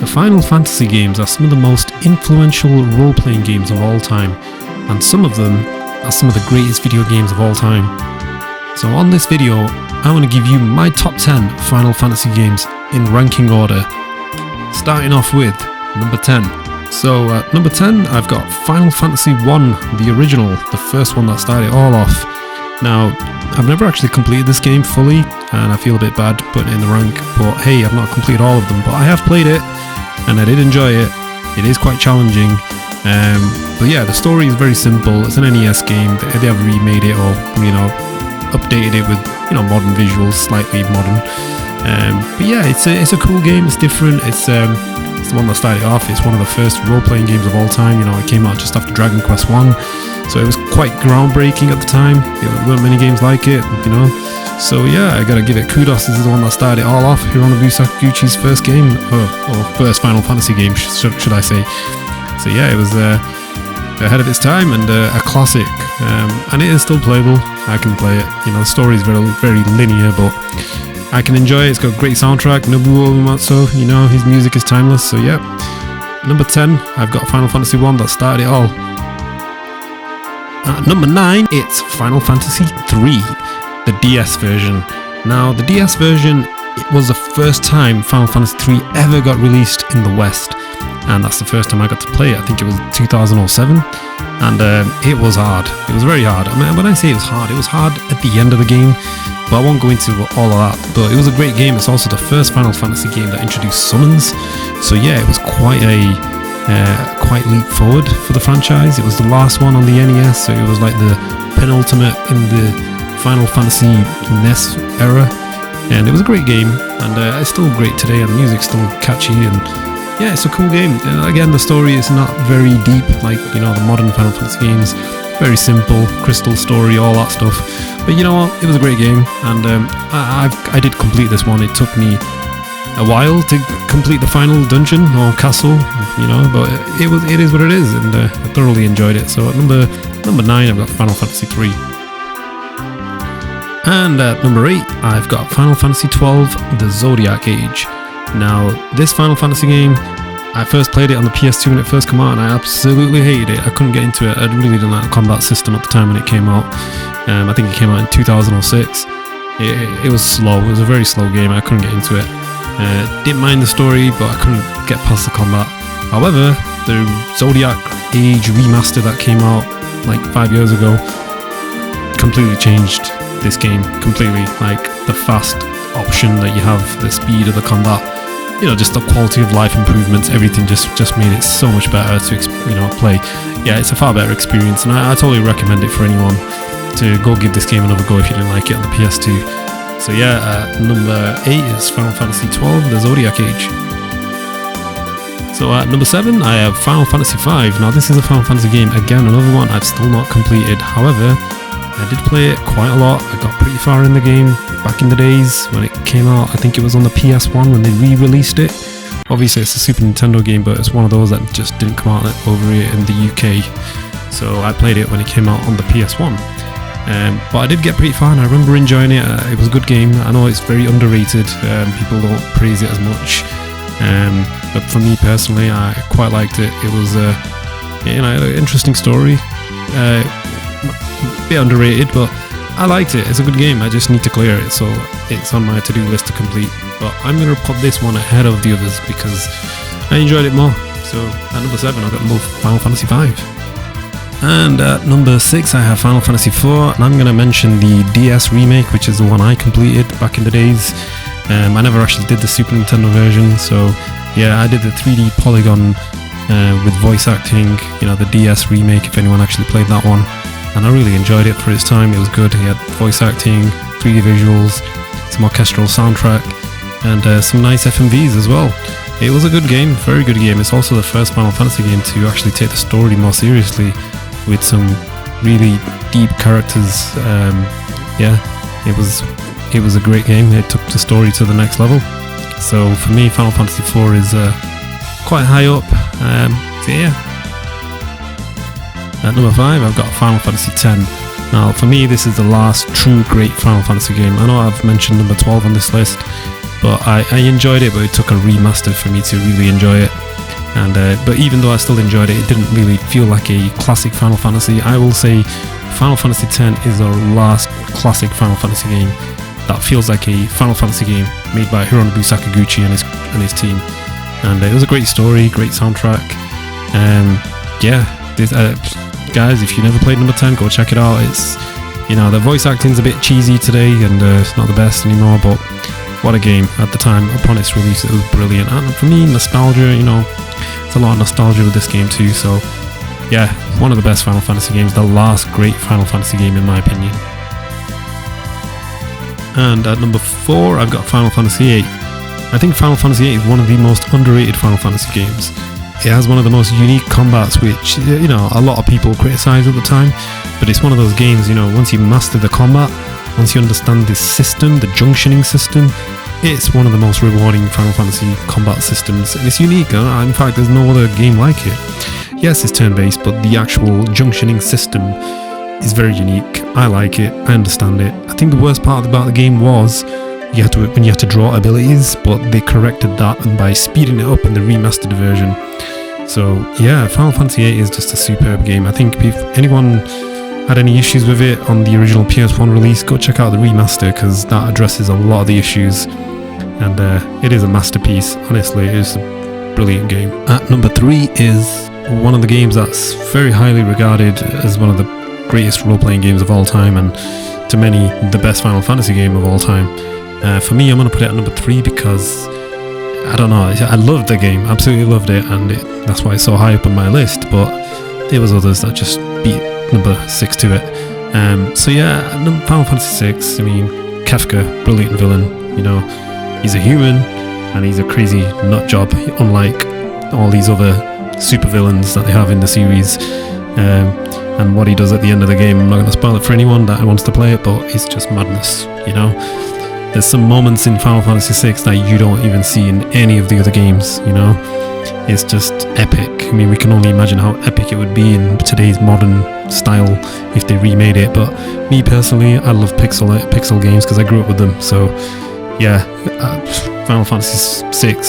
The Final Fantasy games are some of the most influential role-playing games of all time, and some of them are some of the greatest video games of all time. So on this video, I want to give you my top 10 Final Fantasy games in ranking order, starting off with number 10. So at number 10, I've got Final Fantasy 1, the original, the first one that started it all off. Now, I've never actually completed this game fully, and I feel a bit bad putting it in the rank, but hey, I've not completed all of them, but I have played it, and I did enjoy it. It is quite challenging, but yeah, the story is very simple. It's an NES game. They have remade it, or updated it with modern visuals, slightly modern. But yeah, it's a cool game. It's different. It's the one that started off. It's one of the first role-playing games of all time. It came out just after Dragon Quest 1, so it was quite groundbreaking at the time. There weren't many games like it, So yeah, I gotta give it kudos. This is the one that started it all off. Hironobu Sakaguchi's first game, or first Final Fantasy game, should I say. So yeah, it was ahead of its time and a classic. And it is still playable. I can play it. The story is very, very linear, but I can enjoy it. It's got a great soundtrack. Nobuo Uematsu, his music is timeless. So yeah, number 10, I've got Final Fantasy 1 that started it all. At number 9, it's Final Fantasy 3, the DS version. Now, the DS version, it was the first time Final Fantasy 3 ever got released in the West, and that's the first time I got to play it. I think it was 2007, and it was hard. It was very hard. I mean, when I say it was hard at the end of the game, but I won't go into all of that. But it was a great game. It's also the first Final Fantasy game that introduced summons, so yeah, it was quite leap forward for the franchise. It was the last one on the NES, so it was like the penultimate in the Final Fantasy NES era, and it was a great game, and it's still great today, and the music's still catchy, and yeah, it's a cool game. Again, the story is not very deep like the modern Final Fantasy games. Very simple, crystal story, all that stuff, but you know what, it was a great game, and I did complete this one. It took me a while to complete the final dungeon or castle, but it is what it is, and I thoroughly enjoyed it. So at number 9, I've got Final Fantasy 3. And at number 8, I've got Final Fantasy 12, the Zodiac Age. Now, this Final Fantasy game, I first played it on the PS2 when it first came out, and I absolutely hated it. I couldn't get into it. I really didn't like the combat system at the time when it came out. I think it came out in 2006. It was slow. It was a very slow game. I couldn't get into it. Didn't mind the story, but I couldn't get past the combat. However, the Zodiac Age remaster that came out like 5 years ago completely changed this game completely. Like the fast option that you have, the speed of the combat, just the quality of life improvements, everything just made it so much better to play. Yeah, it's a far better experience, and I totally recommend it for anyone to go give this game another go if you didn't like it on the PS2. So yeah, number 8 is Final Fantasy 12, the Zodiac Age. So at number 7, I have Final Fantasy 5. Now this is a Final Fantasy game, again another one I've still not completed. However, I did play it quite a lot. I got pretty far in the game back in the days when it came out. I think it was on the PS1 when they re-released it. Obviously it's a Super Nintendo game, but it's one of those that just didn't come out over here in the UK. So I played it when it came out on the PS1. But I did get pretty far, and I remember enjoying it. It was a good game. I know it's very underrated. People don't praise it as much. But for me personally, I quite liked it. It was an interesting story. Bit underrated, but I liked it. It's a good game. I just need to clear it, so it's on my to-do list to complete. But I'm going to put this one ahead of the others because I enjoyed it more. So at number 7, I've got both Final Fantasy 5. And at number 6, I have Final Fantasy 4, and I'm going to mention the DS remake, which is the one I completed back in the days. I never actually did the Super Nintendo version, so yeah, I did the 3D polygon with voice acting, the DS remake, if anyone actually played that one. And I really enjoyed it for its time. It was good. He had voice acting, 3D visuals, some orchestral soundtrack, and some nice FMVs as well. It was a good game, very good game. It's also the first Final Fantasy game to actually take the story more seriously, with some really deep characters. It was a great game. It took the story to the next level. So for me, Final Fantasy 4 is quite high up. So yeah. At number 5, I've got Final Fantasy X. Now, for me, this is the last true great Final Fantasy game. I know I've mentioned number 12 on this list, but I enjoyed it, but it took a remaster for me to really enjoy it. And but even though I still enjoyed it, it didn't really feel like a classic Final Fantasy. I will say Final Fantasy X is the last classic Final Fantasy game that feels like a Final Fantasy game made by Hironobu Sakaguchi and his team. And it was a great story, great soundtrack. Guys, if you never played number 10, go check it out. It's, the voice acting's a bit cheesy today, and it's not the best anymore, but what a game. At the time, upon its release, it was brilliant. And for me, nostalgia, it's a lot of nostalgia with this game too, so yeah, one of the best Final Fantasy games, the last great Final Fantasy game in my opinion. And at number 4, I've got Final Fantasy VIII. I think Final Fantasy VIII is one of the most underrated Final Fantasy games. It has one of the most unique combats, which, a lot of people criticised at the time, but it's one of those games, once you master the combat, once you understand this system, the junctioning system, it's one of the most rewarding Final Fantasy combat systems, and it's unique. In fact, there's no other game like it. Yes, it's turn-based, but the actual junctioning system is very unique. I like it, I understand it. I think the worst part about the game was when you had to draw abilities, but they corrected that and by speeding it up in the remastered version. So yeah, Final Fantasy VIII is just a superb game. I think if anyone had any issues with it on the original PS1 release, go check out the remaster, because that addresses a lot of the issues, and it is a masterpiece. Honestly, it is a brilliant game. At number 3 is one of the games that's very highly regarded as one of the greatest role-playing games of all time, and to many, the best Final Fantasy game of all time. For me, I'm going to put it at number 3 because, I don't know, I loved the game, absolutely loved it, and that's why it's so high up on my list, but there was others that just beat number 6 to it. So yeah, Final Fantasy VI, Kefka, brilliant villain, he's a human, and he's a crazy nut job, unlike all these other super villains that they have in the series. And what he does at the end of the game, I'm not going to spoil it for anyone that wants to play it, but it's just madness, There's some moments in Final Fantasy VI that you don't even see in any of the other games, It's just epic. We can only imagine how epic it would be in today's modern style if they remade it, but me personally, I love pixel games because I grew up with them, so yeah, Final Fantasy VI,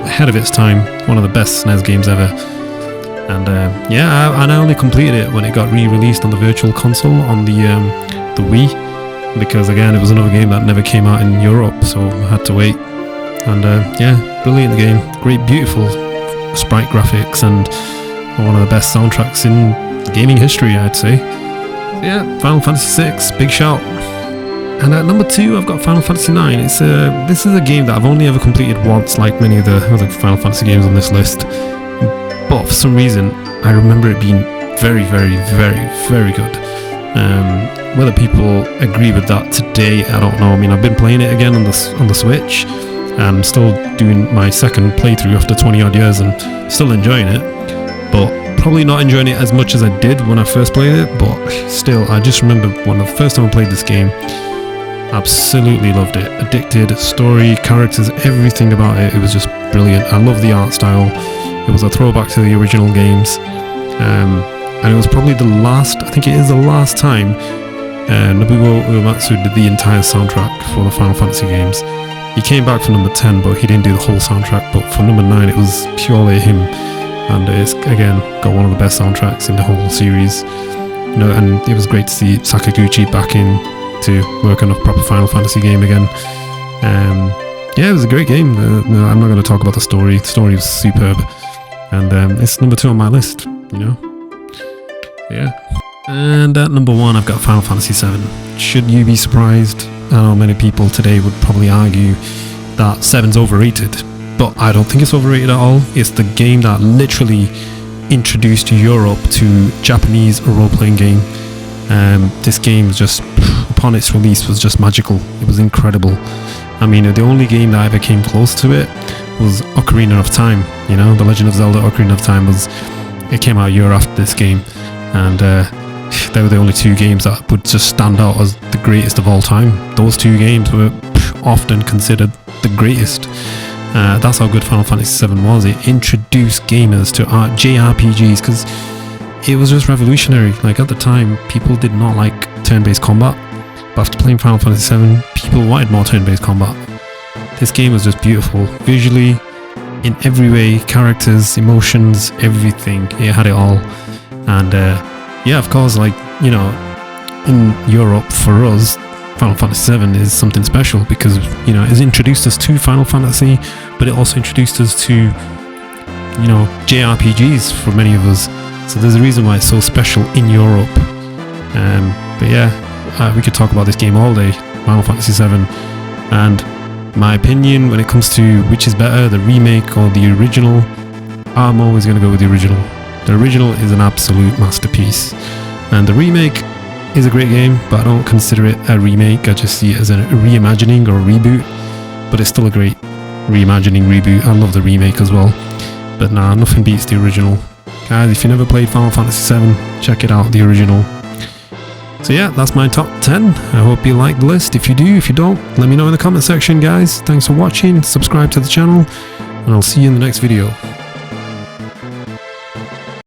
ahead of its time, one of the best SNES games ever. And I only completed it when it got re-released on the Virtual Console on the Wii, because again, it was another game that never came out in Europe, so I had to wait. And brilliant game, great, beautiful sprite graphics, and one of the best soundtracks in gaming history, I'd say. So yeah, Final Fantasy VI, big shout. And at number 2, I've got Final Fantasy IX. This is a game that I've only ever completed once, like many of the other Final Fantasy games on this list. But for some reason, I remember it being very, very, very, very good. Whether people agree with that today, I don't know. I've been playing it again on the Switch, and still doing my second playthrough after 20 odd years, and still enjoying it. But probably not enjoying it as much as I did when I first played it. But still, I just remember when the first time I played this game, absolutely loved it. Addicted, story, characters, everything about it. It was just brilliant. I love the art style. It was a throwback to the original games, and it was probably the last time Nobuo Uematsu did the entire soundtrack for the Final Fantasy games. He came back for number 10, but he didn't do the whole soundtrack. But for number 9, it was purely him, and it's again got one of the best soundtracks in the whole series. And it was great to see Sakaguchi back in to work on a proper Final Fantasy game again. It was a great game. I'm not going to talk about the story. The story was superb, and it's number 2 on my list. Yeah. And at number 1, I've got Final Fantasy VII. Should you be surprised? I know many people today would probably argue that 7's overrated, but I don't think it's overrated at all. It's the game that literally introduced Europe to Japanese role-playing game. This game just, upon its release, was just magical. It was incredible. The only game that ever came close to it was Ocarina of Time. The Legend of Zelda Ocarina of Time it came out a year after this game, and they were the only 2 games that would just stand out as the greatest of all time. Those 2 games were often considered the greatest. That's how good Final Fantasy VII was. It introduced gamers to JRPGs because it was just revolutionary. Like, at the time, people did not like turn-based combat, but after playing Final Fantasy VII, people wanted more turn-based combat. This game was just beautiful, visually, in every way, characters, emotions, everything. It had it all. And yeah, of course, like, you know, in Europe, for us, Final Fantasy VII is something special because, you know, it's introduced us to Final Fantasy, but it also introduced us to, you know, JRPGs for many of us. So there's a reason why it's so special in Europe. But yeah, we could talk about this game all day, Final Fantasy VII. And my opinion when it comes to which is better, the remake or the original, I'm always going to go with the original. The original is an absolute masterpiece. And the remake is a great game, but I don't consider it a remake. I just see it as a reimagining or a reboot. But it's still a great reimagining, reboot. I love the remake as well. But nah, nothing beats the original. Guys, if you never played Final Fantasy VII, check it out, the original. So yeah, that's my top 10. I hope you like the list. If you do, if you don't, let me know in the comment section, guys. Thanks for watching, subscribe to the channel, and I'll see you in the next video.